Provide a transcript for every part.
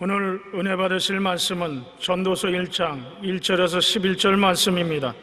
오늘 은혜 받으실 말씀은 전도서 1장 1절에서 11절 말씀입니다.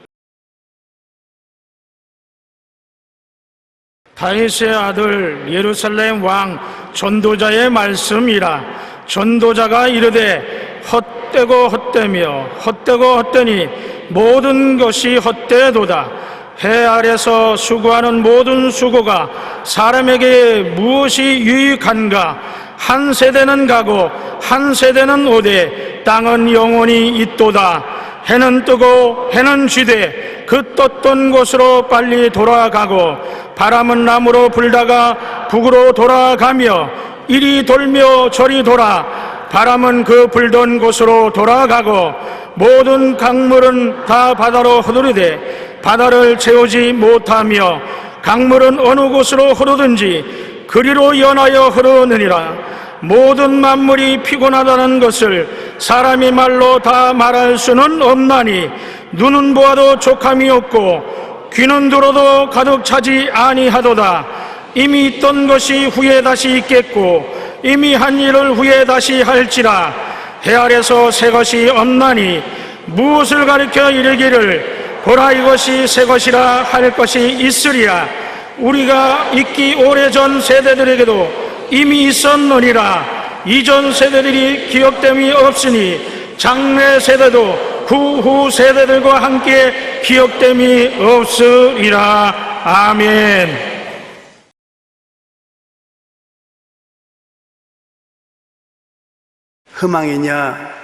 다윗의 아들 예루살렘 왕 전도자의 말씀이라. 전도자가 이르되 헛되고 헛되며 헛되고 헛되니 모든 것이 헛되도다. 해 아래서 수고하는 모든 수고가 사람에게 무엇이 유익한가? 한 세대는 가고 한 세대는 오되 땅은 영원히 있도다. 해는 뜨고 해는 쥐되 그 떴던 곳으로 빨리 돌아가고 바람은 남으로 불다가 북으로 돌아가며 이리 돌며 저리 돌아 바람은 그 불던 곳으로 돌아가고 모든 강물은 다 바다로 흐르되 바다를 채우지 못하며 강물은 어느 곳으로 흐르든지 그리로 연하여 흐르느니라. 모든 만물이 피곤하다는 것을 사람이 말로 다 말할 수는 없나니 눈은 보아도 족함이 없고 귀는 들어도 가득 차지 아니하도다. 이미 있던 것이 후에 다시 있겠고 이미 한 일을 후에 다시 할지라. 해 아래서 새 것이 없나니 무엇을 가리켜 이르기를 보라 이것이 새 것이라 할 것이 있으리라. 우리가 있기 오래전 세대들에게도 이미 있었느니라. 이전 세대들이 기억됨이 없으니 장래 세대도 그 후 세대들과 함께 기억됨이 없으리라. 아멘. 희망이냐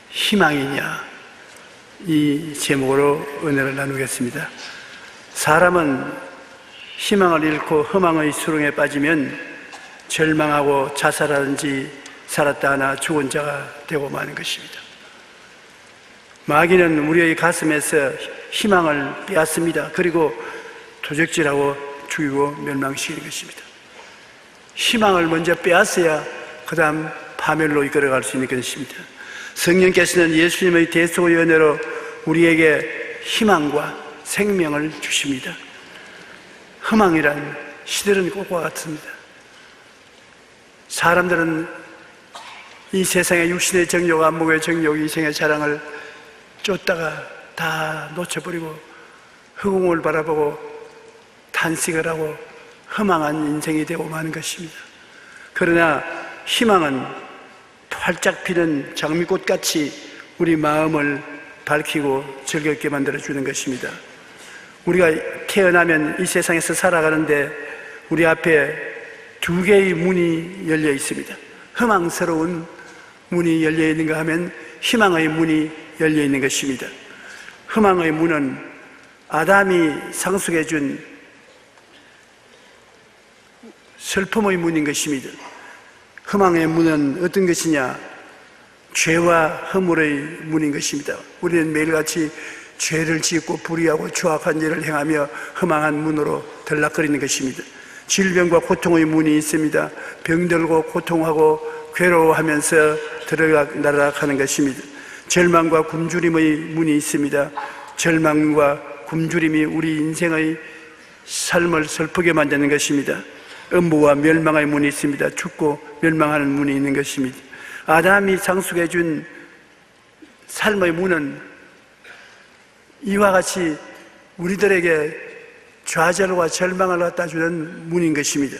희망이냐, 이 제목으로 은혜를 나누겠습니다. 사람은 희망을 잃고 허망의 수렁에 빠지면 절망하고 자살하든지 살았다 하나 죽은 자가 되고 마는 것입니다. 마귀는 우리의 가슴에서 희망을 빼앗습니다. 그리고 도적질하고 죽이고 멸망시키는 것입니다. 희망을 먼저 빼앗아야 그 다음 파멸로 이끌어갈 수 있는 것입니다. 성령께서는 예수님의 대속의 은혜로 우리에게 희망과 생명을 주십니다. 희망이란 시들은 꽃과 같습니다. 사람들은 이 세상의 육신의 정욕, 안목의 정욕, 이생의 자랑을 쫓다가 다 놓쳐버리고 허공을 바라보고 탄식을 하고 허망한 인생이 되고 마는 것입니다. 그러나 희망은 활짝 피는 장미꽃같이 우리 마음을 밝히고 즐겁게 만들어주는 것입니다. 우리가 태어나면 이 세상에서 살아가는데 우리 앞에 두 개의 문이 열려 있습니다. 희망스러운 문이 열려 있는가 하면 희망의 문이 열려 있는 것입니다. 희망의 문은 아담이 상속해 준 슬픔의 문인 것입니다. 희망의 문은 어떤 것이냐? 죄와 허물의 문인 것입니다. 우리는 매일같이 죄를 짓고 불의하고 추악한 일을 행하며 허망한 문으로 들락거리는 것입니다. 질병과 고통의 문이 있습니다. 병들고 고통하고 괴로워하면서 들어가는 것입니다. 절망과 굶주림의 문이 있습니다. 절망과 굶주림이 우리 인생의 삶을 슬프게 만드는 것입니다. 음부와 멸망의 문이 있습니다. 죽고 멸망하는 문이 있는 것입니다. 아담이 상속해 준 삶의 문은 이와 같이 우리들에게 좌절과 절망을 갖다 주는 문인 것입니다.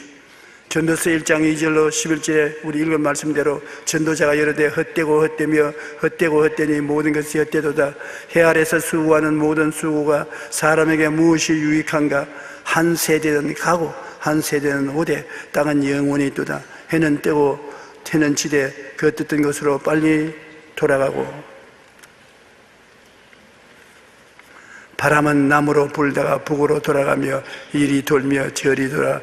전도서 1장 2절로 11절에 우리 읽은 말씀대로 전도자가 이르되 헛되고 헛되며 헛되고 헛되니 모든 것이 헛되도다. 해 아래서 수고하는 모든 수고가 사람에게 무엇이 유익한가? 한 세대는 가고 한 세대는 오되 땅은 영원히 있도다. 해는 뜨고 해는 지되 그 떴던 것으로 빨리 돌아가고 바람은 남으로 불다가 북으로 돌아가며 이리 돌며 저리 돌아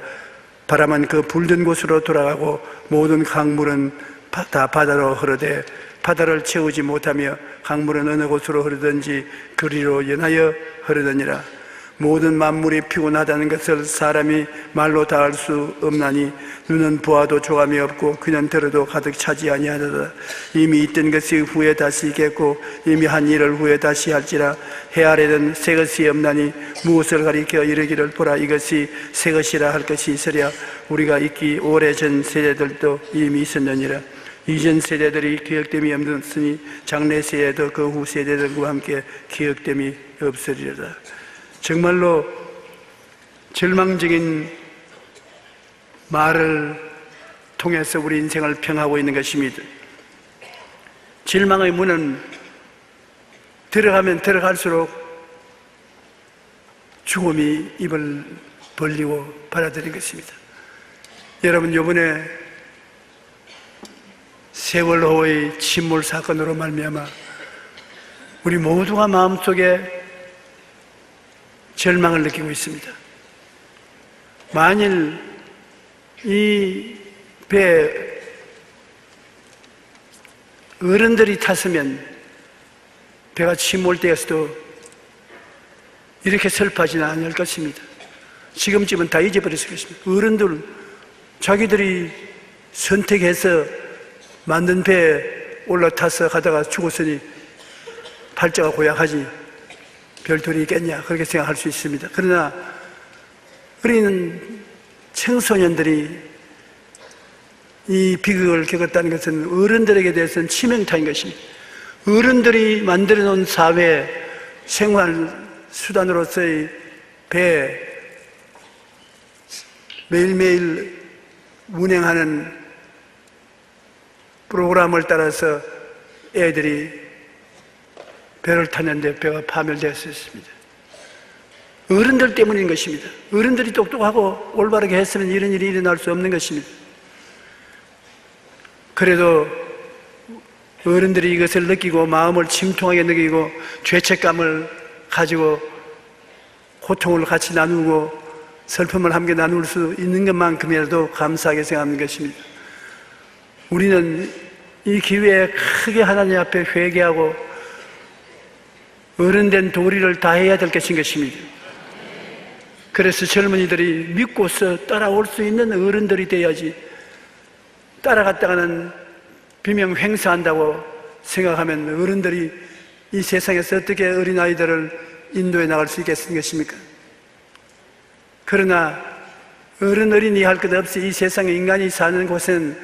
바람은 그 불던 곳으로 돌아가고 모든 강물은 다 바다로 흐르되 바다를 채우지 못하며 강물은 어느 곳으로 흐르든지 그리로 연하여 흐르더니라. 모든 만물이 피곤하다는 것을 사람이 말로 다 할 수 없나니 눈은 보아도 조감이 없고 귀는 들어도 가득 차지 아니하도다. 이미 있던 것이 후에 다시 있겠고 이미 한 일을 후에 다시 할지라. 해 아래는 새 것이 없나니 무엇을 가리켜 이르기를 보라 이것이 새 것이라 할 것이 있으랴. 우리가 있기 오래전 세대들도 이미 있었느니라. 이전 세대들이 기억됨이 없으니 장래 세대도 그 후 세대들과 함께 기억됨이 없으리로다. 정말로 절망적인 말을 통해서 우리 인생을 평하고 있는 것입니다. 절망의 문은 들어가면 들어갈수록 죽음이 입을 벌리고 받아들인 것입니다. 여러분, 이번에 세월호의 침몰 사건으로 말미암아 우리 모두가 마음속에 절망을 느끼고 있습니다. 만일 이 배에 어른들이 탔으면 배가 침몰되었어도 이렇게 슬퍼하지는 않을 것입니다. 지금쯤은 다 잊어버렸을 것입니다. 어른들 자기들이 선택해서 만든 배에 올라타서 가다가 죽었으니 팔자가 고약하지 별 돌이 있겠냐, 그렇게 생각할 수 있습니다. 그러나 어린 청소년들이 이 비극을 겪었다는 것은 어른들에게 대해서는 치명타인 것입니다. 어른들이 만들어 놓은 사회 생활 수단으로서의 배, 매일매일 운행하는 프로그램을 따라서 애들이 배를 탔는데 배가 파멸되었습니다. 어른들 때문인 것입니다. 어른들이 똑똑하고 올바르게 했으면 이런 일이 일어날 수 없는 것입니다. 그래도 어른들이 이것을 느끼고 마음을 침통하게 느끼고 죄책감을 가지고 고통을 같이 나누고 슬픔을 함께 나눌 수 있는 것만큼이라도 감사하게 생각하는 것입니다. 우리는 이 기회에 크게 하나님 앞에 회개하고 어른된 도리를 다해야 될 것인 것입니다. 그래서 젊은이들이 믿고서 따라올 수 있는 어른들이 돼야지, 따라갔다가는 비명 횡사한다고 생각하면 어른들이 이 세상에서 어떻게 어린아이들을 인도해 나갈 수 있겠습니까? 그러나 어른이 할 것 없이 이 세상에 인간이 사는 곳은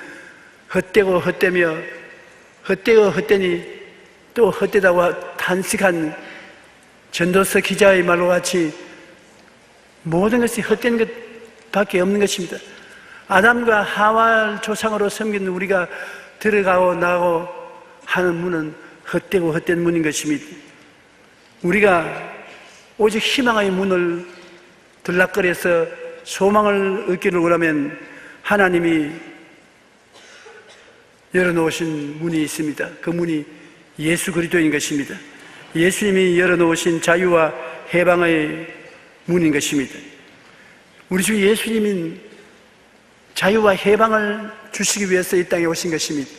헛되고 헛되며 헛되고 헛되니 또 헛되다고 탄식한 전도서 기자의 말과 같이 모든 것이 헛된 것밖에 없는 것입니다. 아담과 하와를 조상으로 섬긴 우리가 들어가고 나가고 하는 문은 헛되고 헛된 문인 것입니다. 우리가 오직 희망의 문을 들락거려서 소망을 얻기를 원하면 하나님이 열어놓으신 문이 있습니다. 그 문이 예수 그리스도인 것입니다. 예수님이 열어놓으신 자유와 해방의 문인 것입니다. 우리 주 예수님은 자유와 해방을 주시기 위해서 이 땅에 오신 것입니다.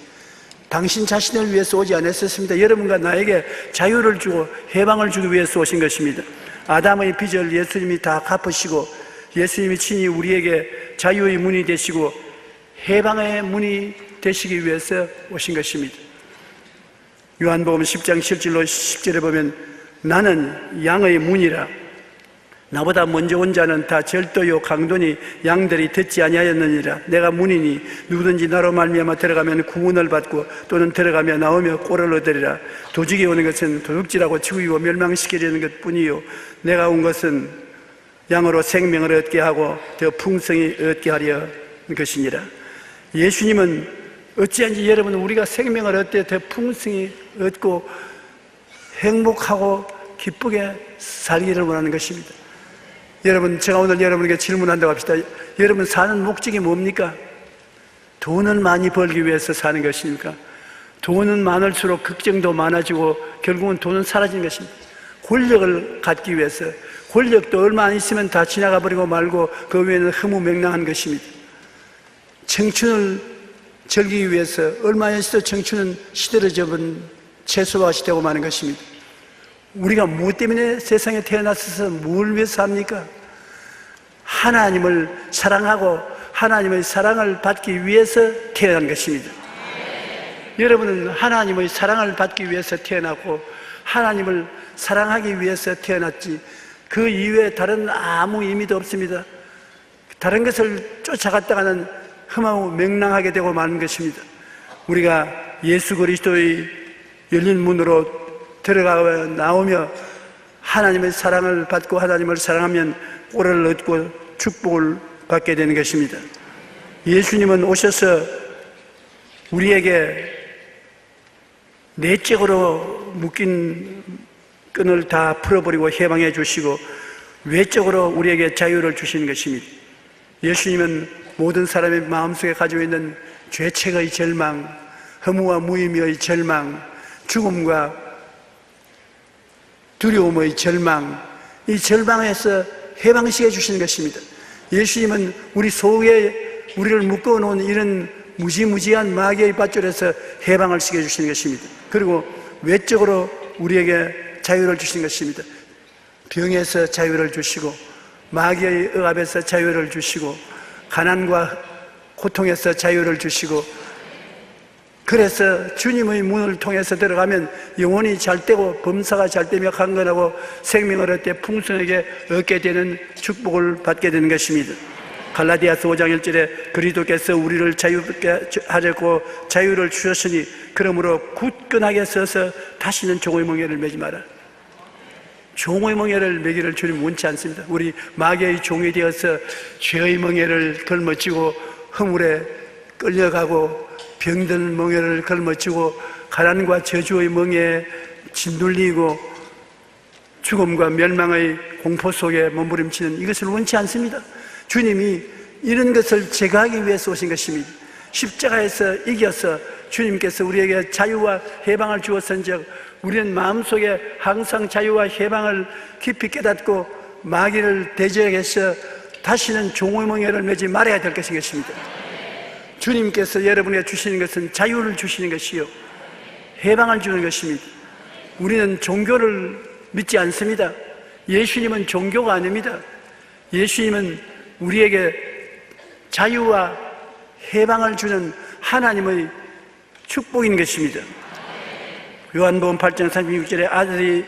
당신 자신을 위해서 오지 않았었습니다. 여러분과 나에게 자유를 주고 해방을 주기 위해서 오신 것입니다. 아담의 빚을 예수님이 다 갚으시고 예수님이 친히 우리에게 자유의 문이 되시고 해방의 문이 되시기 위해서 오신 것입니다. 요한복음 10장 7절로 10절에 보면 나는 양의 문이라 나보다 먼저 온 자는 다 절도요 강도니 양들이 듣지 아니하였느니라. 내가 문이니 누구든지 나로 말미암아 들어가면 구원을 받고 또는 들어가며 나오며 꼴을 얻으리라. 도둑이 오는 것은 도둑질하고 죽이고 멸망시키려는 것뿐이요 내가 온 것은 양으로 생명을 얻게 하고 더 풍성히 얻게 하려 것이니라. 예수님은 어찌한지 여러분 우리가 생명을 얻되 더 풍성히 얻고 행복하고 기쁘게 살기를 원하는 것입니다. 여러분, 제가 오늘 여러분에게 질문한다고 합시다. 여러분 사는 목적이 뭡니까? 돈을 많이 벌기 위해서 사는 것입니까? 돈은 많을수록 걱정도 많아지고 결국은 돈은 사라지는 것입니다. 권력을 갖기 위해서, 권력도 얼마 안 있으면 다 지나가 버리고 말고 그 외에는 허무맹랑한 것입니다. 청춘을 즐기기 위해서 얼마 있어도 청춘은 시들어져 버린 채소밭이 되고 마는 것입니다. 우리가 무엇 때문에 세상에 태어났어서 뭘 위해서 삽니까? 하나님을 사랑하고 하나님의 사랑을 받기 위해서 태어난 것입니다. 여러분은 하나님의 사랑을 받기 위해서 태어났고 하나님을 사랑하기 위해서 태어났지 그 이외에 다른 아무 의미도 없습니다. 다른 것을 쫓아갔다가는 험하고 맹랑하게 되고 마는 것입니다. 우리가 예수 그리스도의 열린 문으로 들어가 나오며 하나님의 사랑을 받고 하나님을 사랑하면 꼴을 얻고 축복을 받게 되는 것입니다. 예수님은 오셔서 우리에게 내적으로 묶인 끈을 다 풀어버리고 해방해 주시고 외적으로 우리에게 자유를 주시는 것입니다. 예수님은 모든 사람의 마음속에 가지고 있는 죄책의 절망, 허무와 무의미의 절망, 죽음과 두려움의 절망, 이 절망에서 해방시켜 주시는 것입니다. 예수님은 우리 속에 우리를 묶어놓은 이런 무지무지한 마귀의 밧줄에서 해방을 시켜주시는 것입니다. 그리고 외적으로 우리에게 자유를 주시는 것입니다. 병에서 자유를 주시고 마귀의 억압에서 자유를 주시고 가난과 고통에서 자유를 주시고, 그래서 주님의 문을 통해서 들어가면 영혼이 잘되고 범사가 잘되며 강건하고 생명을 얻되 풍성하게 얻게 되는 축복을 받게 되는 것입니다. 갈라디아서 5장 1절에 그리스도께서 우리를 자유롭게 하셨고 자유를 주셨으니 그러므로 굳건하게 서서 다시는 종의 멍에를 매지 마라. 종의 멍에를 매기를 주님 원치 않습니다. 우리 마귀의 종이 되어서 죄의 멍에를 걸머쥐고 허물에 끌려가고 병들 멍에를 걸머쥐고 가난과 저주의 멍에에 짓눌리고 죽음과 멸망의 공포 속에 몸부림치는 이것을 원치 않습니다. 주님이 이런 것을 제거하기 위해서 오신 것입니다. 십자가에서 이겨서 주님께서 우리에게 자유와 해방을 주었은즉 우리는 마음속에 항상 자유와 해방을 깊이 깨닫고 마귀를 대적해서 다시는 종의 멍에를 매지 말아야 될 것입니다. 주님께서 여러분에게 주시는 것은 자유를 주시는 것이요 해방을 주는 것입니다. 우리는 종교를 믿지 않습니다. 예수님은 종교가 아닙니다. 예수님은 우리에게 자유와 해방을 주는 하나님의 축복인 것입니다. 요한복음 8장 36절에 아들이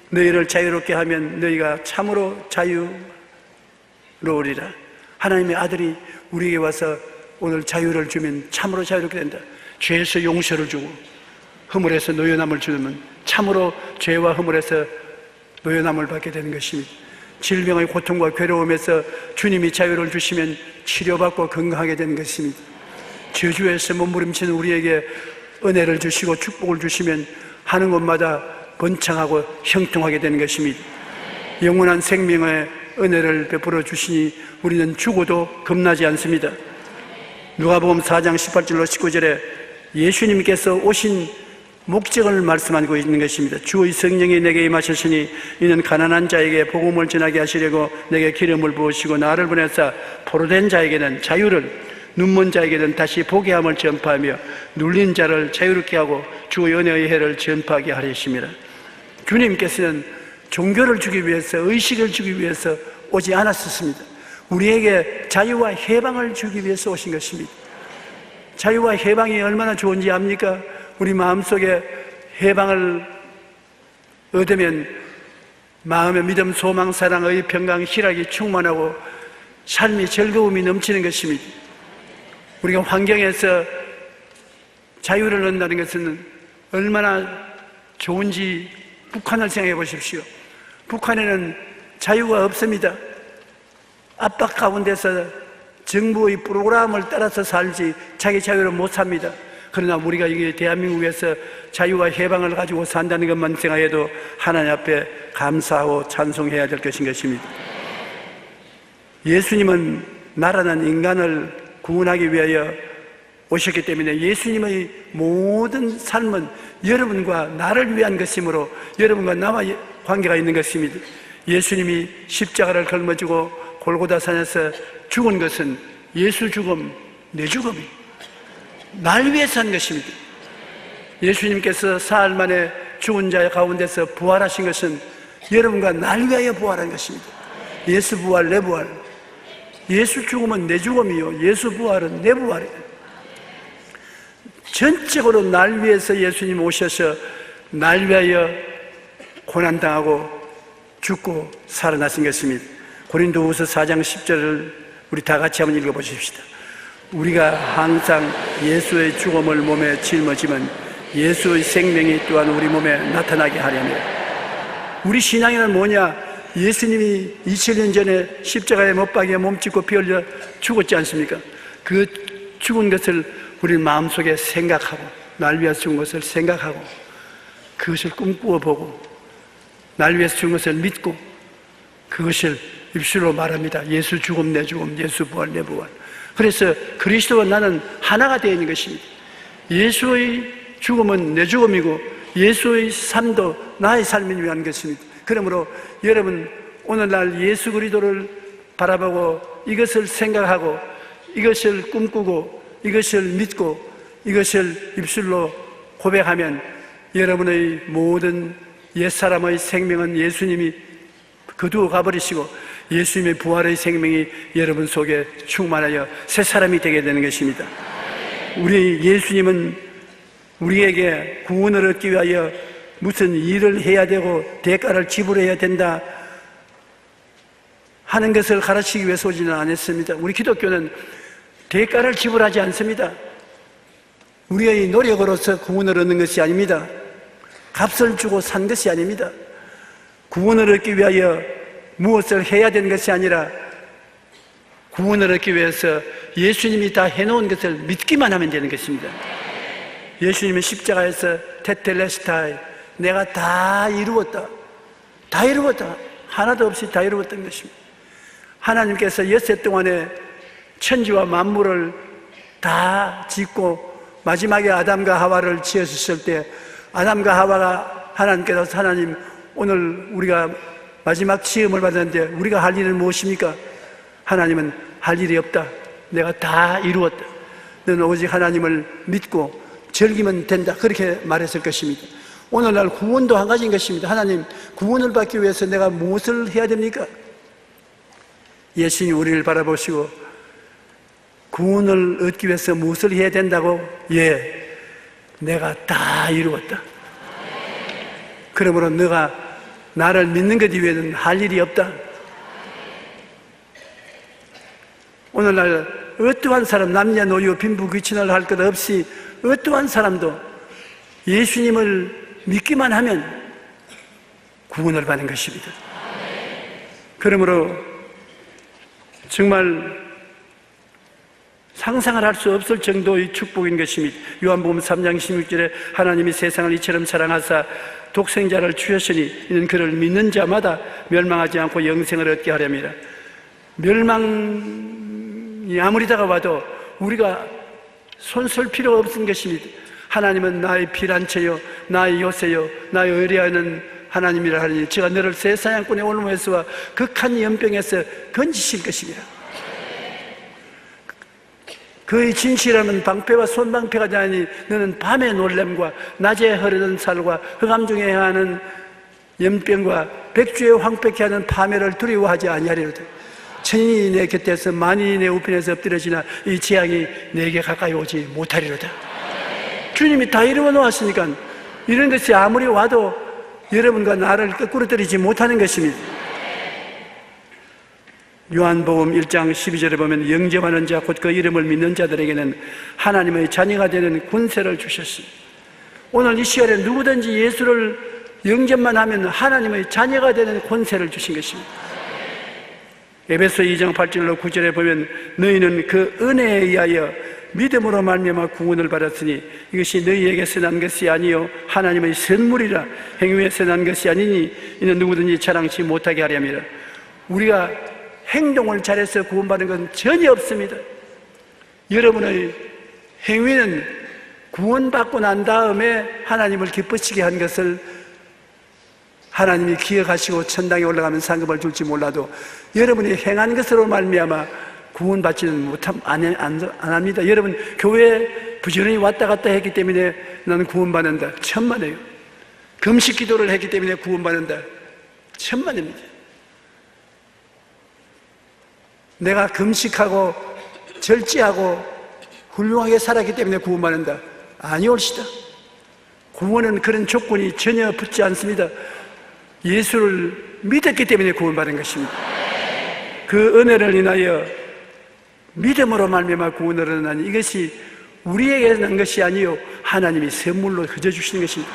너희를 자유롭게 하면 너희가 참으로 자유로우리라. 하나님의 아들이 우리에게 와서 오늘 자유를 주면 참으로 자유롭게 된다. 죄에서 용서를 주고 허물에서 노연함을 주면 참으로 죄와 허물에서 노연함을 받게 되는 것입니다. 질병의 고통과 괴로움에서 주님이 자유를 주시면 치료받고 건강하게 되는 것입니다. 저주에서 몸부림치는 우리에게 은혜를 주시고 축복을 주시면 하는 곳마다 번창하고 형통하게 되는 것입니다. 영원한 생명의 은혜를 베풀어 주시니 우리는 죽어도 겁나지 않습니다. 누가복음 4장 18절로 19절에 예수님께서 오신 목적을 말씀하고 있는 것입니다. 주의 성령이 내게 임하셨으니 이는 가난한 자에게 복음을 전하게 하시려고 내게 기름을 부으시고 나를 보내사 포로된 자에게는 자유를, 눈먼 자에게는 다시 보게 함을 전파하며 눌린 자를 자유롭게 하고 주의 은혜의 해를 전파하게 하리심이라. 주님께서는 종교를 주기 위해서, 의식을 주기 위해서 오지 않았습니다. 우리에게 자유와 해방을 주기 위해서 오신 것입니다. 자유와 해방이 얼마나 좋은지 압니까? 우리 마음속에 해방을 얻으면 마음의 믿음, 소망, 사랑의 평강, 희락이 충만하고 삶이 즐거움이 넘치는 것입니다. 우리가 환경에서 자유를 얻는다는 것은 얼마나 좋은지 북한을 생각해 보십시오. 북한에는 자유가 없습니다. 압박 가운데서 정부의 프로그램을 따라서 살지 자기 자유를 못 삽니다. 그러나 우리가 이게 대한민국에서 자유와 해방을 가지고 산다는 것만 생각해도 하나님 앞에 감사하고 찬송해야 될 것입니다. 예수님은 나라는 인간을 구원하기 위하여 오셨기 때문에 예수님의 모든 삶은 여러분과 나를 위한 것이므로 여러분과 나와 관계가 있는 것입니다. 예수님이 십자가를 걸머지고 골고다산에서 죽은 것은 예수 죽음, 내 죽음이 날 위해서 한 것입니다. 예수님께서 사흘 만에 죽은 자 가운데서 부활하신 것은 여러분과 날 위하여 부활한 것입니다. 예수 부활, 내 부활. 예수 죽음은 내 죽음이요 예수 부활은 내 부활이에요. 전적으로 날 위해서 예수님 오셔서 날 위하여 고난당하고 죽고 살아나신 것입니다. 고린도후서 4장 10절을 우리 다 같이 한번 읽어보십시다. 우리가 항상 예수의 죽음을 몸에 짊어지면 예수의 생명이 또한 우리 몸에 나타나게 하려면, 우리 신앙에는 뭐냐? 예수님이 2000년 전에 십자가에 못 박여 몸짓고 피 흘려 죽었지 않습니까? 그 죽은 것을 우리 마음속에 생각하고, 날 위해서 죽은 것을 생각하고, 그것을 꿈꾸어 보고, 날 위해서 죽은 것을 믿고, 그것을 입술로 말합니다. 예수 죽음 내 죽음, 예수 부활 내 부활. 그래서 그리스도와 나는 하나가 되어 있는 것입니다. 예수의 죽음은 내 죽음이고 예수의 삶도 나의 삶을 위한 것입니다. 그러므로 여러분, 오늘날 예수 그리스도를 바라보고 이것을 생각하고 이것을 꿈꾸고 이것을 믿고 이것을 입술로 고백하면 여러분의 모든 옛사람의 생명은 예수님이 거두어 가버리시고 예수님의 부활의 생명이 여러분 속에 충만하여 새 사람이 되게 되는 것입니다. 우리 예수님은 우리에게 구원을 얻기 위하여 무슨 일을 해야 되고 대가를 지불해야 된다 하는 것을 가르치기 위해서 오지는 않았습니다. 우리 기독교는 대가를 지불하지 않습니다. 우리의 노력으로서 구원을 얻는 것이 아닙니다. 값을 주고 산 것이 아닙니다. 구원을 얻기 위하여 무엇을 해야 되는 것이 아니라 구원을 얻기 위해서 예수님이 다 해놓은 것을 믿기만 하면 되는 것입니다. 예수님은 십자가에서 테텔레스타이, 내가 다 이루었다, 다 이루었다, 하나도 없이 다 이루었던 것입니다. 하나님께서 엿새 동안에 천지와 만물을 다 짓고 마지막에 아담과 하와를 지으셨을 때 아담과 하와가 하나님께서, 하나님 오늘 우리가 마지막 시험을 받았는데 우리가 할 일은 무엇입니까? 하나님은 할 일이 없다, 내가 다 이루었다, 너는 오직 하나님을 믿고 즐기면 된다, 그렇게 말했을 것입니다. 오늘날 구원도 한 가지인 것입니다. 하나님, 구원을 받기 위해서 내가 무엇을 해야 됩니까? 예수님이 우리를 바라보시고 구원을 얻기 위해서 무엇을 해야 된다고? 예, 내가 다 이루었다. 그러므로 너가 나를 믿는 것 이외에는 할 일이 없다. 오늘날 어떠한 사람, 남녀 노유 빈부 귀천을 할 것 없이 어떠한 사람도 예수님을 믿기만 하면 구원을 받는 것입니다. 그러므로 정말 상상을 할 수 없을 정도의 축복인 것입니다. 요한복음 3장 16절에 하나님이 세상을 이처럼 사랑하사 독생자를 주셨으니 이는 그를 믿는 자마다 멸망하지 않고 영생을 얻게 하렵니다. 멸망이 아무리 다가와도 우리가 손쓸 필요가 없은 것입니다. 하나님은 나의 피난처요 나의 요새요 나의 의뢰하는 하나님이라 하니 제가 너를 새 사냥꾼의 올무에서와 극한 연병에서 건지실 것입니다. 그의 진실함은 방패와 손방패가 되니 너는 밤의 놀램과 낮에 흐르는 살과 흑암 중에 행하는 연병과 백주에 황폐케 하는 파멸을 두려워하지 아니하리로다. 천인이 내 곁에서 만인이 내 우편에서 엎드려지나 이 재앙이 내게 가까이 오지 못하리로다. 주님이 다 이루어 놓았으니까 이런 것이 아무리 와도 여러분과 나를 거꾸로 떨어지지 못하는 것입니다. 요한복음 1장 12절에 보면 영접하는 자 곧 그 이름을 믿는 자들에게는 하나님의 자녀가 되는 권세를 주셨습니다. 오늘 이 시간에 누구든지 예수를 영접만 하면 하나님의 자녀가 되는 권세를 주신 것입니다. 에베소 2장 8절로 9절에 보면 너희는 그 은혜에 의하여 믿음으로 말미암아 구원을 받았으니 이것이 너희에게서 난 것이 아니요 하나님의 선물이라 행위에서 난 것이 아니니 이는 누구든지 자랑치 못하게 하렴이라. 우리가 행동을 잘해서 구원받는 건 전혀 없습니다. 여러분의 행위는 구원받고 난 다음에 하나님을 기쁘시게 한 것을 하나님이 기억하시고 천당에 올라가면 상급을 줄지 몰라도 여러분이 행한 것으로 말미암아 구원받지는 안 합니다. 여러분 교회에 부지런히 왔다 갔다 했기 때문에 나는 구원받는다, 천만에요. 금식 기도를 했기 때문에 구원받는다, 천만입니다. 내가 금식하고 절제하고 훌륭하게 살았기 때문에 구원받는다, 아니올시다. 구원은 그런 조건이 전혀 붙지 않습니다. 예수를 믿었기 때문에 구원받은 것입니다. 그 은혜를 인하여 믿음으로 말미암아 구원을 얻으나니 이것이 우리에게 난 것이 아니요 하나님이 선물로 거저 주시는 것입니다.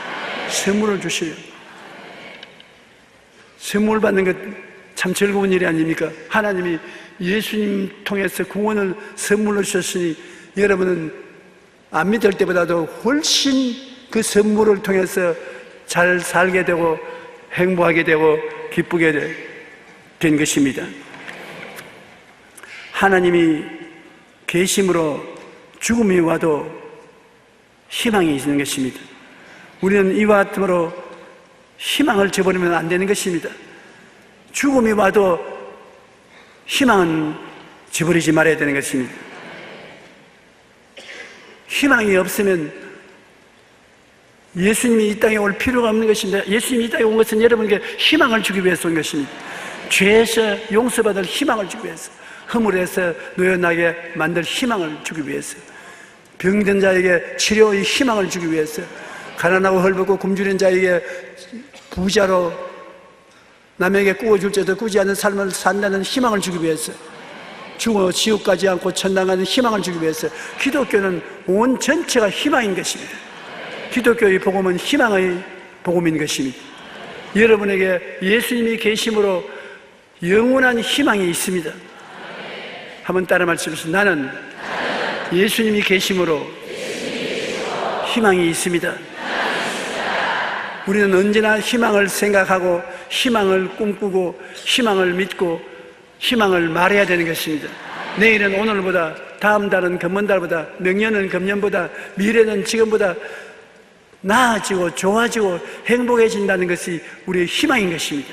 선물을 주시려. 선물 받는 것 참 즐거운 일이 아닙니까? 하나님이 예수님 통해서 구원을 선물로 주셨으니 여러분은 안 믿을 때보다도 훨씬 그 선물을 통해서 잘 살게 되고 행복하게 되고 기쁘게 된 것입니다. 하나님이 계심으로 죽음이 와도 희망이 있는 것입니다. 우리는 이와 같으므로 희망을 저버리면 안 되는 것입니다. 죽음이 와도 희망은 저버리지 말아야 되는 것입니다. 희망이 없으면 예수님이 이 땅에 올 필요가 없는 것입니다. 예수님이 이 땅에 온 것은 여러분에게 희망을 주기 위해서 온 것입니다. 죄에서 용서받을 희망을 주기 위해서, 허물에서 노연하게 만들 희망을 주기 위해서, 병든 자에게 치료의 희망을 주기 위해서, 가난하고 헐벗고 굶주린 자에게 부자로 남에게 꾸어줄 때도 꾸지 않는 삶을 산다는 희망을 주기 위해서, 죽어 지옥 가지 않고 천당 가는 희망을 주기 위해서, 기독교는 온 전체가 희망인 것입니다. 기독교의 복음은 희망의 복음인 것입니다. 여러분에게 예수님이 계심으로 영원한 희망이 있습니다. 한번 따라 말씀하시죠. 나는 예수님이 계심으로 희망이 있습니다. 우리는 언제나 희망을 생각하고 희망을 꿈꾸고 희망을 믿고 희망을 말해야 되는 것입니다. 내일은 오늘보다, 다음 달은 금번 달보다, 명년은 금년보다, 미래는 지금보다 나아지고 좋아지고 행복해진다는 것이 우리의 희망인 것입니다.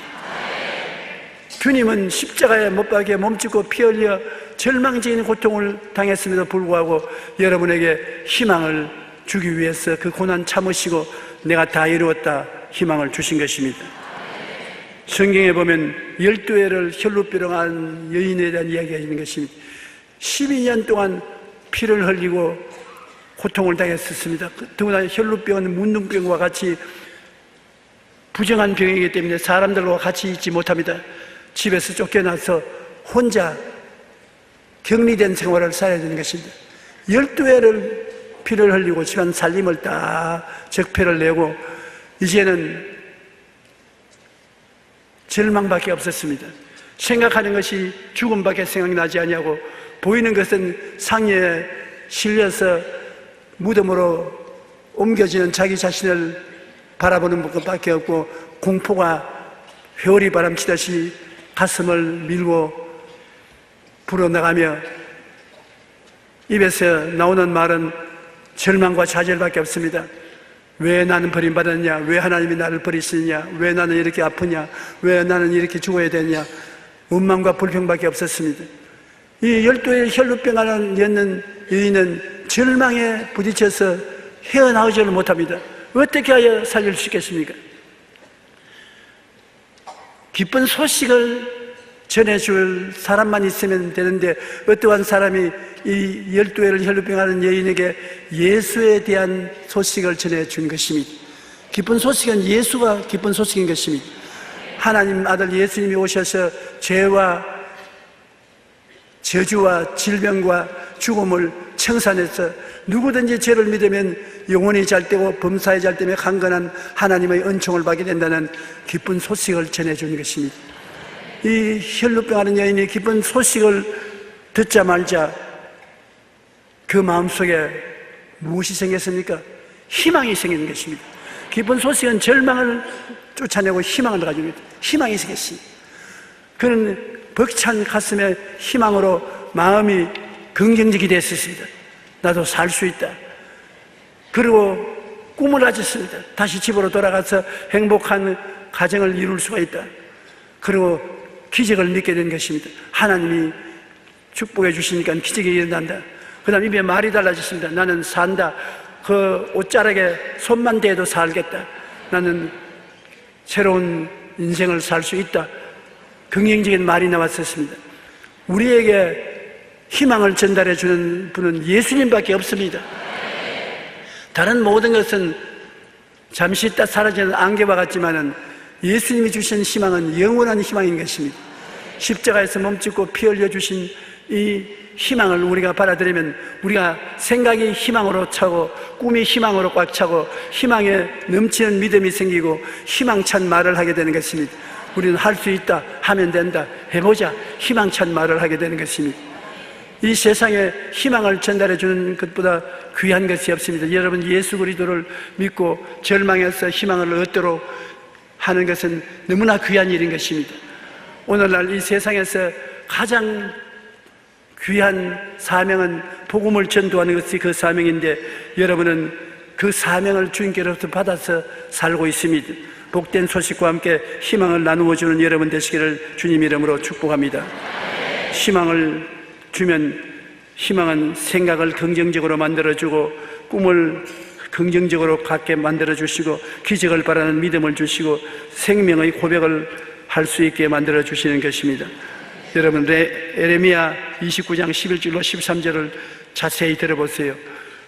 주님은 십자가에 못 박혀 몸짓고 피 흘려 절망적인 고통을 당했음에도 불구하고 여러분에게 희망을 주기 위해서 그 고난 참으시고 내가 다 이루었다 희망을 주신 것입니다. 성경에 보면 12회를 혈루병한 여인에 대한 이야기가 있는 것입니다. 12년 동안 피를 흘리고 고통을 당했었습니다. 더구나 혈루병은 문둥병과 같이 부정한 병이기 때문에 사람들과 같이 있지 못합니다. 집에서 쫓겨나서 혼자 격리된 생활을 살아야 되는 것입니다. 12회를 피를 흘리고 집안 살림을 다 적폐를 내고 이제는 절망밖에 없었습니다. 생각하는 것이 죽음밖에 생각나지 아니하고 보이는 것은 상에 실려서 무덤으로 옮겨지는 자기 자신을 바라보는 것밖에 없고 공포가 회오리 바람치듯이 가슴을 밀고 불어나가며 입에서 나오는 말은 절망과 좌절밖에 없습니다. 왜 나는 버림받았냐? 왜 하나님이 나를 버리시느냐? 왜 나는 이렇게 아프냐? 왜 나는 이렇게 죽어야 되냐? 원망과 불평밖에 없었습니다. 이 12일 혈루병 앓는 여인은 절망에 부딪혀서 헤어나오지를 못합니다. 어떻게 하여 살릴 수 있겠습니까? 기쁜 소식을 전해줄 사람만 있으면 되는데 어떠한 사람이 이 12회를 혈루병하는 여인에게 예수에 대한 소식을 전해준 것입니다. 기쁜 소식은 예수가 기쁜 소식인 것입니다. 하나님 아들 예수님이 오셔서 죄와 저주와 질병과 죽음을 청산해서 누구든지 죄를 믿으면 영원히 잘되고 범사에 잘되며 강건한 하나님의 은총을 받게 된다는 기쁜 소식을 전해주는 것입니다. 이 혈루병하는 여인이 기쁜 소식을 듣자마자 그 마음속에 무엇이 생겼습니까? 희망이 생기는 것입니다. 기쁜 소식은 절망을 쫓아내고 희망을 가집니다. 희망이 생겼습니다. 그는 벅찬 가슴에 희망으로 마음이 긍정적이 됐었습니다. 나도 살 수 있다. 그리고 꿈을 가졌습니다. 다시 집으로 돌아가서 행복한 가정을 이룰 수가 있다. 그리고 기적을 믿게 된 것입니다. 하나님이 축복해 주시니까 기적이 일어난다. 그 다음 입에 말이 달라졌습니다. 나는 산다. 그 옷자락에 손만 대도 살겠다. 나는 새로운 인생을 살 수 있다. 긍정적인 말이 나왔었습니다. 우리에게 희망을 전달해 주는 분은 예수님밖에 없습니다. 다른 모든 것은 잠시 있다 사라지는 안개와 같지만은 예수님이 주신 희망은 영원한 희망인 것입니다. 십자가에서 몸짓고 피 흘려 주신 이 희망을 우리가 받아들이면 우리가 생각이 희망으로 차고 꿈이 희망으로 꽉 차고 희망에 넘치는 믿음이 생기고 희망찬 말을 하게 되는 것입니다. 우리는 할 수 있다, 하면 된다, 해보자, 희망찬 말을 하게 되는 것입니다. 이 세상에 희망을 전달해 주는 것보다 귀한 것이 없습니다. 여러분, 예수 그리스도를 믿고 절망해서 희망을 얻도록 하는 것은 너무나 귀한 일인 것입니다. 오늘날 이 세상에서 가장 귀한 사명은 복음을 전도하는 것이 그 사명인데, 여러분은 그 사명을 주님께로부터 받아서 살고 있습니다. 복된 소식과 함께 희망을 나누어 주는 여러분 되시기를 주님 이름으로 축복합니다. 희망을 주면, 희망은 생각을 긍정적으로 만들어주고 꿈을 긍정적으로 갖게 만들어주시고 기적을 바라는 믿음을 주시고 생명의 고백을 할 수 있게 만들어주시는 것입니다. 여러분, 에레미야 29장 11절로 13절을 자세히 들어보세요.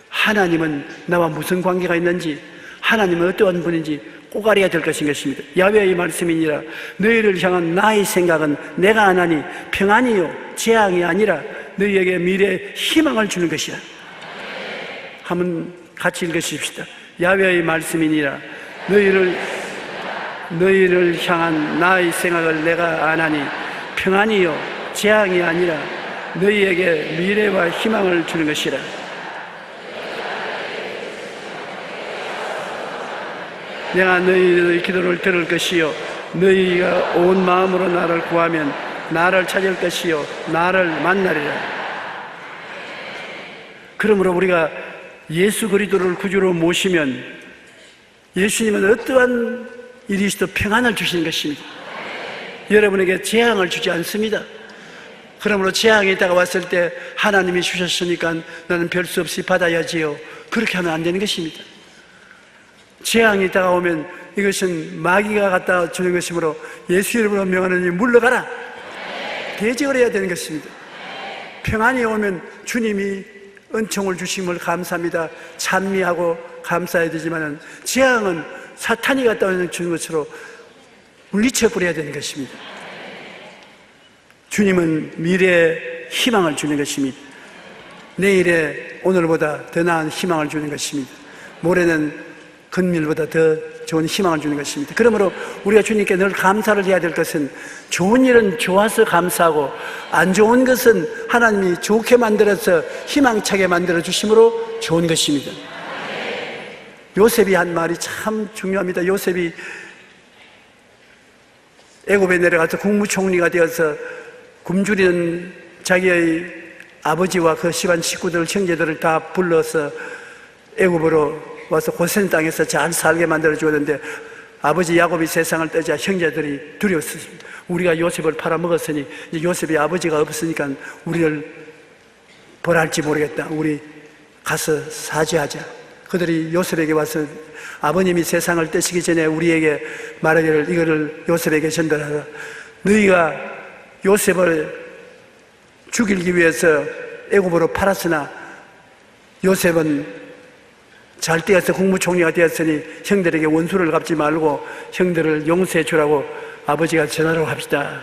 하나님은 나와 무슨 관계가 있는지, 하나님은 어떠한 분인지 꼭 알아야 될 것입니다. 야훼의 말씀이니라. 너희를 향한 나의 생각은 내가 하나니 평안이요 재앙이 아니라 너희에게 미래의 희망을 주는 것이라. 한번 같이 읽으십시다. 야훼의 말씀이니라. 너희를 향한 나의 생각을 내가 아나니 평안이요 재앙이 아니라 너희에게 미래와 희망을 주는 것이라. 내가 너희의 기도를 들을 것이요 너희가 온 마음으로 나를 구하면 나를 찾을 것이요 나를 만나리라. 그러므로 우리가 예수 그리스도를 구주로 모시면 예수님은 어떠한 일이시도 평안을 주시는 것입니다. 여러분에게 재앙을 주지 않습니다. 그러므로 재앙이 있다가 왔을 때 하나님이 주셨으니까 나는 별 수 없이 받아야지요, 그렇게 하면 안 되는 것입니다. 재앙이 있다가 오면 이것은 마귀가 갖다 주는 것이므로 예수 이름으로 명하노니 물러가라, 대적을 해야 되는 것입니다. 평안이 오면 주님이 은총을 주심을 감사합니다, 찬미하고 감사해야 되지만, 재앙은 사탄이 갖다 주는 것으로 물리쳐 버려야 되는 것입니다. 주님은 미래의 희망을 주는 것입니다. 내일에 오늘보다 더 나은 희망을 주는 것입니다. 모레는 금일보다 더 좋은 희망을 주는 것입니다. 그러므로 우리가 주님께 늘 감사를 해야 될 것은, 좋은 일은 좋아서 감사하고 안 좋은 것은 하나님이 좋게 만들어서 희망차게 만들어 주심으로 좋은 것입니다. 요셉이 한 말이 참 중요합니다. 요셉이 애굽에 내려가서 국무총리가 되어서 굶주리는 자기의 아버지와 그 집안 식구들, 형제들을 다 불러서 애굽으로 와서 고센 땅에서 잘 살게 만들어 주었는데, 아버지 야곱이 세상을 떠자 형제들이 두려웠습니다. 우리가 요셉을 팔아먹었으니 이제 요셉이 아버지가 없으니까 우리를 벌할지 모르겠다, 우리 가서 사죄하자. 그들이 요셉에게 와서 아버님이 세상을 떼시기 전에 우리에게 말하기를 이거를 요셉에게 전달하라. 너희가 요셉을 죽이기 위해서 애굽으로 팔았으나 요셉은 잘 되어서 국무총리가 되었으니 형들에게 원수를 갚지 말고 형들을 용서해 주라고 아버지가 전하라고 합시다.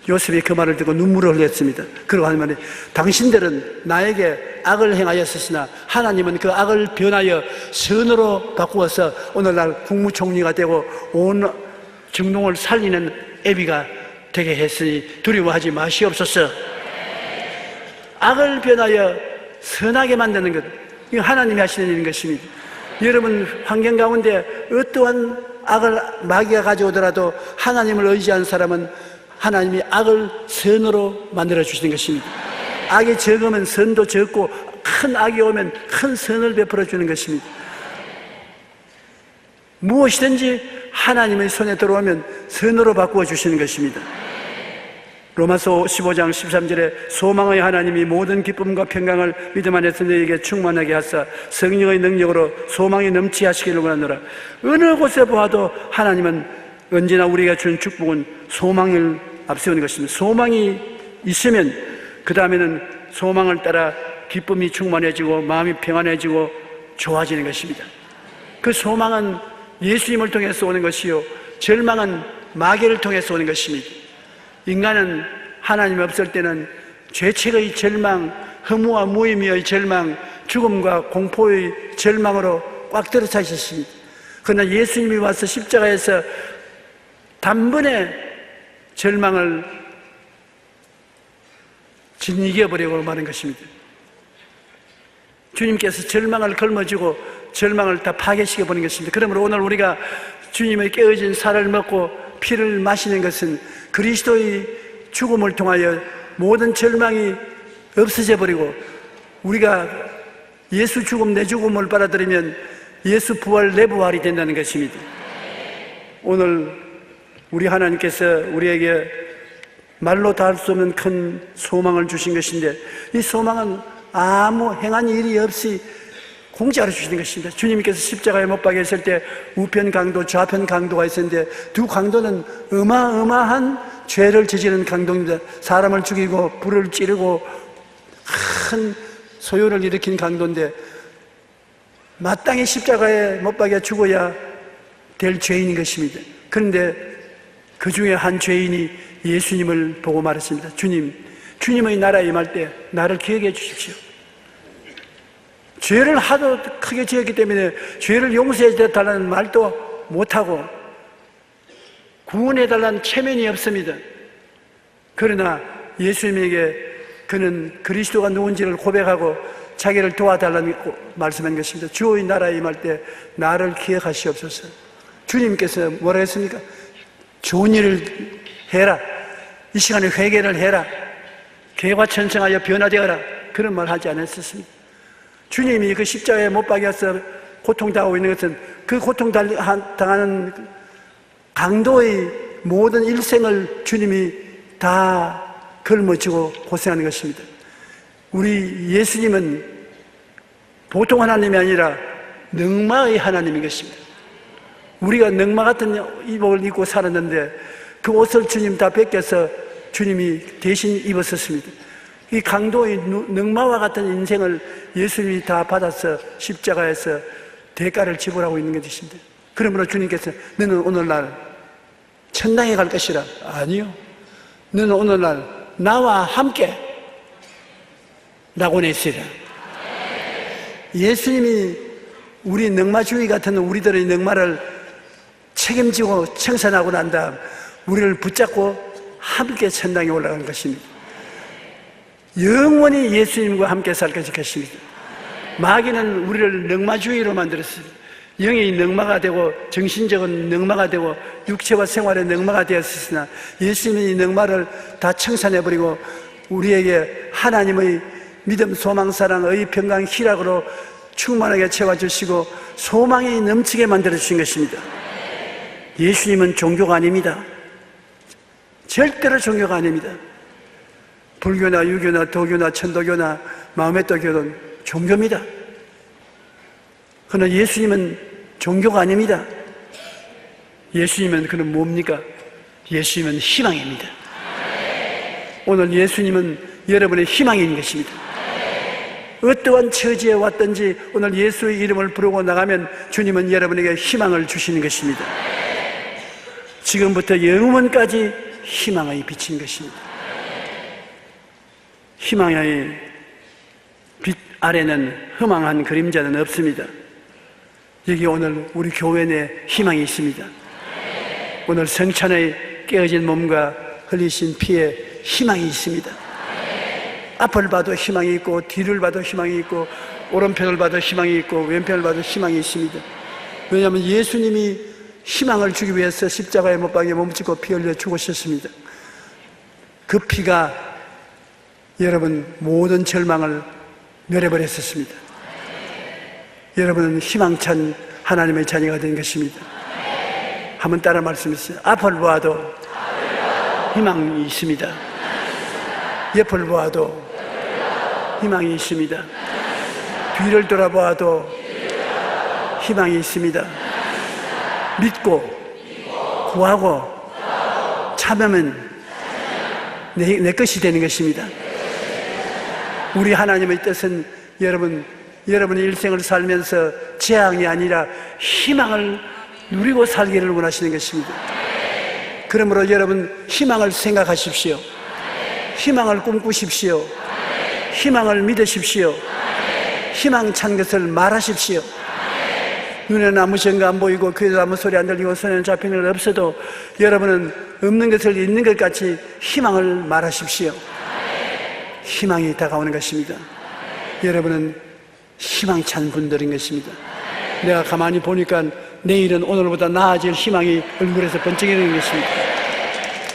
요셉이 그 말을 듣고 눈물을 흘렸습니다. 그러고 하는 말이, 당신들은 나에게 악을 행하였으나 하나님은 그 악을 변하여 선으로 바꾸어서 오늘날 국무총리가 되고 온 정동을 살리는 애비가 되게 했으니 두려워하지 마시옵소서. 악을 변하여 선하게 만드는 것, 이거 하나님이 하시는 일인 것입니다. 여러분 환경 가운데 어떠한 악을 마귀가 가져오더라도 하나님을 의지한 사람은 하나님이 악을 선으로 만들어 주시는 것입니다. 악이 적으면 선도 적고 큰 악이 오면 큰 선을 베풀어 주는 것입니다. 무엇이든지 하나님의 손에 들어오면 선으로 바꾸어 주시는 것입니다. 로마서 15장 13절에 소망의 하나님이 모든 기쁨과 평강을 믿음 안에서 너희에게 충만하게 하사 성령의 능력으로 소망이 넘치 하시기를 원하노라. 어느 곳에 보아도 하나님은 언제나 우리가 준 축복은 소망을 앞세우는 것입니다. 소망이 있으면 그 다음에는 소망을 따라 기쁨이 충만해지고 마음이 평안해지고 좋아지는 것입니다. 그 소망은 예수님을 통해서 오는 것이요, 절망은 마귀를 통해서 오는 것입니다. 인간은 하나님이 없을 때는 죄책의 절망, 허무와 무의미의 절망, 죽음과 공포의 절망으로 꽉 들어차 있었습니다. 그러나 예수님이 와서 십자가에서 단번에 절망을 짓이겨버리고 마는 것입니다. 주님께서 절망을 걸머쥐고 절망을 다 파괴시켜버린 것입니다. 그러므로 오늘 우리가 주님의 깨어진 살을 먹고 피를 마시는 것은 그리스도의 죽음을 통하여 모든 절망이 없어져 버리고, 우리가 예수 죽음 내 죽음을 받아들이면 예수 부활 내 부활이 된다는 것입니다. 오늘 우리 하나님께서 우리에게 말로 다 할 수 없는 큰 소망을 주신 것인데, 이 소망은 아무 행한 일이 없이 공짜로 주시는 것입니다. 주님께서 십자가에 못 박혔을 때 우편 강도, 좌편 강도가 있었는데, 두 강도는 어마어마한 죄를 저지른 강도입니다. 사람을 죽이고 불을 찌르고 큰 소요를 일으킨 강도인데, 마땅히 십자가에 못 박여 죽어야 될 죄인인 것입니다. 그런데 그 중에 한 죄인이 예수님을 보고 말했습니다. 주님의 나라에 임할 때 나를 기억해 주십시오. 죄를 하도 크게 지었기 때문에 죄를 용서해 달라는 말도 못하고 구원해 달라는 체면이 없습니다. 그러나 예수님에게 그는 그리스도가 누군지를 고백하고 자기를 도와달라는 말씀한 것입니다. 주의 나라에 임할 때 나를 기억하시옵소서. 주님께서 뭐라 했습니까? 좋은 일을 해라. 이 시간에 회개를 해라. 개과천성하여 변화되어라. 그런 말 하지 않았습니다. 주님이 그 십자가에 못 박여서 고통당하고 있는 것은 그 고통당하는 강도의 모든 일생을 주님이 다 걸머쥐고 고생하는 것입니다. 우리 예수님은 보통 하나님이 아니라 능마의 하나님인 것입니다. 우리가 능마 같은衣服을 입고 살았는데 그 옷을 주님 다 벗겨서 주님이 대신 입었었습니다. 이 강도의 능마와 같은 인생을 예수님이 다 받아서 십자가에서 대가를 지불하고 있는 것입니다. 그러므로 주님께서 너는 오늘날 천당에 갈 것이라. 아니요, 너는 오늘날 나와 함께 낙원에 있으리라. 예수님이 우리 능마주의 같은 우리들의 능마를 책임지고 청산하고 난 다음 우리를 붙잡고 함께 천당에 올라간 것입니다. 영원히 예수님과 함께 살 것입니다. 마귀는 우리를 능마주의로 만들었습니다. 영이 능마가 되고 정신적인 능마가 되고 육체와 생활의 능마가 되었으나 예수님이 이 능마를 다 청산해버리고 우리에게 하나님의 믿음, 소망, 사랑, 의, 평강, 희락으로 충만하게 채워주시고 소망이 넘치게 만들어주신 것입니다. 예수님은 종교가 아닙니다. 절대로 종교가 아닙니다. 불교나 유교나 도교나 천도교나 마호메토 교는 종교입니다. 그러나 예수님은 종교가 아닙니다. 예수님은 그는 뭡니까? 예수님은 희망입니다. 오늘 예수님은 여러분의 희망인 것입니다. 어떠한 처지에 왔든지 오늘 예수의 이름을 부르고 나가면 주님은 여러분에게 희망을 주시는 것입니다. 지금부터 영원까지 희망의 빛인 것입니다. 희망의 빛 아래는 허망한 그림자는 없습니다. 여기 오늘 우리 교회 내 희망이 있습니다. 오늘 성찬의 깨어진 몸과 흘리신 피에 희망이 있습니다. 앞을 봐도 희망이 있고 뒤를 봐도 희망이 있고 오른편을 봐도 희망이 있고 왼편을 봐도 희망이 있습니다. 왜냐하면 예수님이 희망을 주기 위해서 십자가에 못 박여 몸짓고 피 흘려 죽으셨습니다. 그 피가 여러분 모든 절망을 멸해버렸었습니다. 여러분은 희망찬 하나님의 자녀가 된 것입니다. 한번 따라 말씀해주세요. 앞을 보아도 희망이 있습니다. 옆을 보아도 희망이 있습니다. 뒤를 돌아보아도 희망이 있습니다. 믿고 구하고 참으면 내 것이 되는 것입니다. 우리 하나님의 뜻은 여러분의 일생을 살면서 재앙이 아니라 희망을 누리고 살기를 원하시는 것입니다. 그러므로 여러분 희망을 생각하십시오. 희망을 꿈꾸십시오. 희망을 믿으십시오. 희망찬 것을 말하십시오. 눈에는 아무 증거 안 보이고 귀에도 아무 소리 안 들리고 손에는 잡히는 것 없어도 여러분은 없는 것을 있는 것 같이 희망을 말하십시오. 희망이 다가오는 것입니다. 여러분은 희망찬 분들인 것입니다. 내가 가만히 보니까 내일은 오늘보다 나아질 희망이 얼굴에서 번쩍이는 것입니다.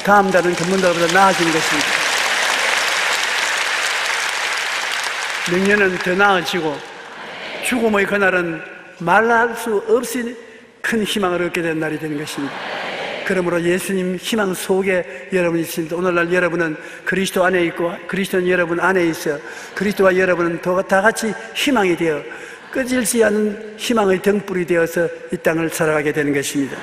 다음 달은 전문달보다 나아지는 것입니다. 내년은 더 나아지고 죽음의 그날은 말할 수 없이 큰 희망을 얻게 된 날이 되는 것입니다. 그러므로 예수님 희망 속에 여러분이 있습니다. 오늘날 여러분은 그리스도 안에 있고 그리스도는 여러분 안에 있어 그리스도와 여러분은 다 같이 희망이 되어 꺼질지 않은 희망의 등불이 되어서 이 땅을 살아가게 되는 것입니다.